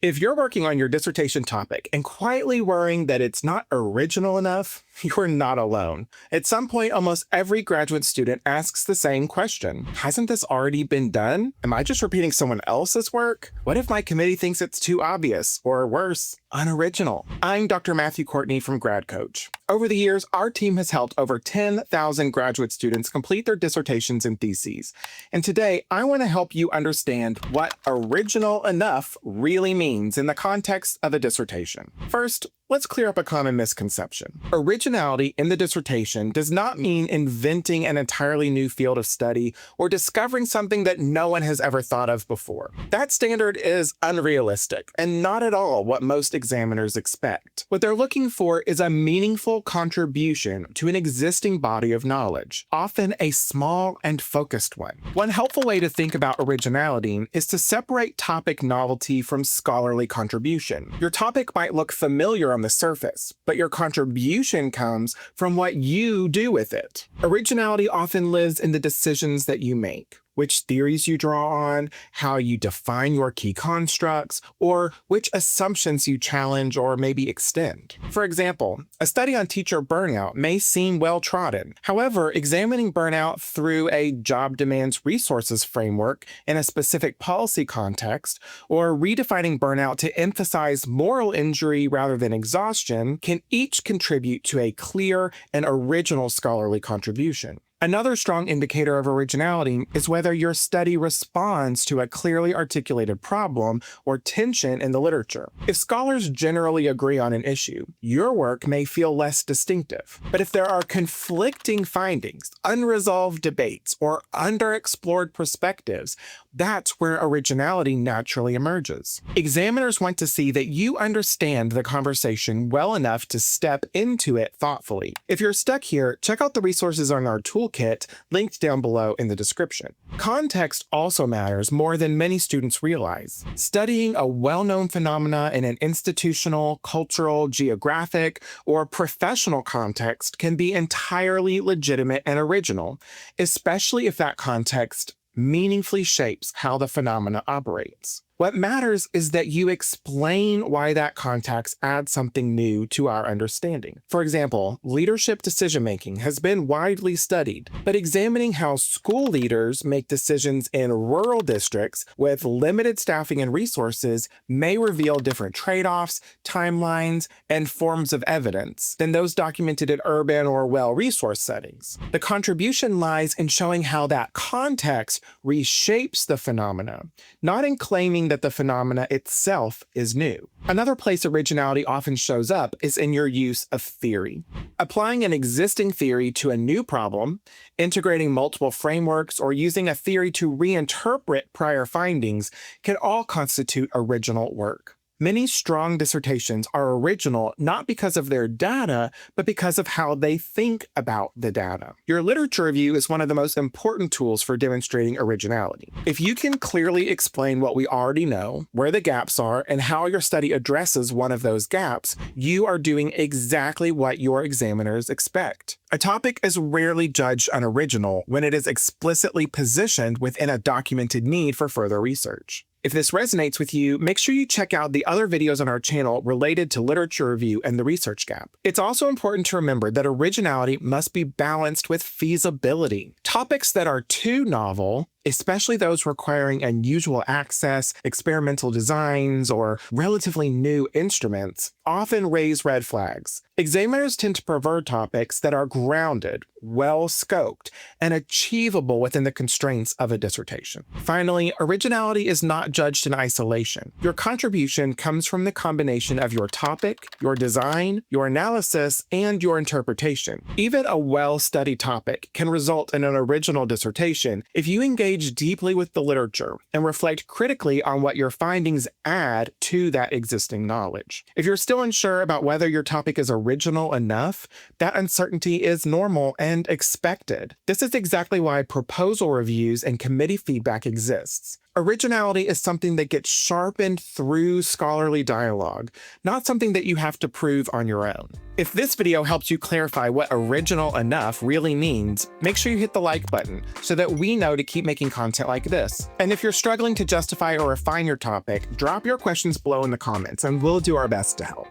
If you're working on your dissertation topic and quietly worrying that it's not original enough, you're not alone. At some point, almost every graduate student asks the same question. Hasn't this already been done? Am I just repeating someone else's work? What if my committee thinks it's too obvious, or worse, unoriginal? I'm Dr. Matthew Courtney from Grad Coach. Over the years, our team has helped over 10,000 graduate students complete their dissertations and theses. And today, I want to help you understand what original enough really means in the context of a dissertation. First, let's clear up a common misconception. Originality in the dissertation does not mean inventing an entirely new field of study or discovering something that no one has ever thought of before. That standard is unrealistic and not at all what most examiners expect. What they're looking for is a meaningful contribution to an existing body of knowledge, often a small and focused one. One helpful way to think about originality is to separate topic novelty from scholarly contribution. Your topic might look familiar on the surface, but your contribution comes from what you do with it. Originality often lives in the decisions that you make, which theories you draw on, how you define your key constructs, or which assumptions you challenge or maybe extend. For example, a study on teacher burnout may seem well-trodden. However, examining burnout through a job demands resources framework in a specific policy context, or redefining burnout to emphasize moral injury rather than exhaustion, can each contribute to a clear and original scholarly contribution. Another strong indicator of originality is whether your study responds to a clearly articulated problem or tension in the literature. If scholars generally agree on an issue, your work may feel less distinctive. But if there are conflicting findings, unresolved debates, or underexplored perspectives, that's where originality naturally emerges. Examiners want to see that you understand the conversation well enough to step into it thoughtfully. If you're stuck here, check out the resources on our toolkit linked down below in the description. Context also matters more than many students realize. Studying a well-known phenomena in an institutional, cultural, geographic, or professional context can be entirely legitimate and original, especially if that context meaningfully shapes how the phenomena operates. What matters is that you explain why that context adds something new to our understanding. For example, leadership decision-making has been widely studied, but examining how school leaders make decisions in rural districts with limited staffing and resources may reveal different trade-offs, timelines, and forms of evidence than those documented in urban or well-resourced settings. The contribution lies in showing how that context reshapes the phenomena, not in claiming that the phenomena itself is new. Another place originality often shows up is in your use of theory. Applying an existing theory to a new problem, integrating multiple frameworks, or using a theory to reinterpret prior findings can all constitute original work. Many strong dissertations are original not because of their data, but because of how they think about the data. Your literature review is one of the most important tools for demonstrating originality. If you can clearly explain what we already know, where the gaps are, and how your study addresses one of those gaps, you are doing exactly what your examiners expect. A topic is rarely judged unoriginal when it is explicitly positioned within a documented need for further research. If this resonates with you, make sure you check out the other videos on our channel related to literature review and the research gap. It's also important to remember that originality must be balanced with feasibility. Topics that are too novel, especially those requiring unusual access, experimental designs, or relatively new instruments, often raise red flags. Examiners tend to prefer topics that are grounded, well-scoped, and achievable within the constraints of a dissertation. Finally, originality is not judged in isolation. Your contribution comes from the combination of your topic, your design, your analysis, and your interpretation. Even a well-studied topic can result in an original dissertation if you engage deeply with the literature and reflect critically on what your findings add to that existing knowledge. If you're still unsure about whether your topic is original enough, that uncertainty is normal and expected. This is exactly why proposal reviews and committee feedback exists. Originality is something that gets sharpened through scholarly dialogue, not something that you have to prove on your own. If this video helps you clarify what original enough really means, make sure you hit the like button so that we know to keep making content like this. And if you're struggling to justify or refine your topic, drop your questions below in the comments and we'll do our best to help.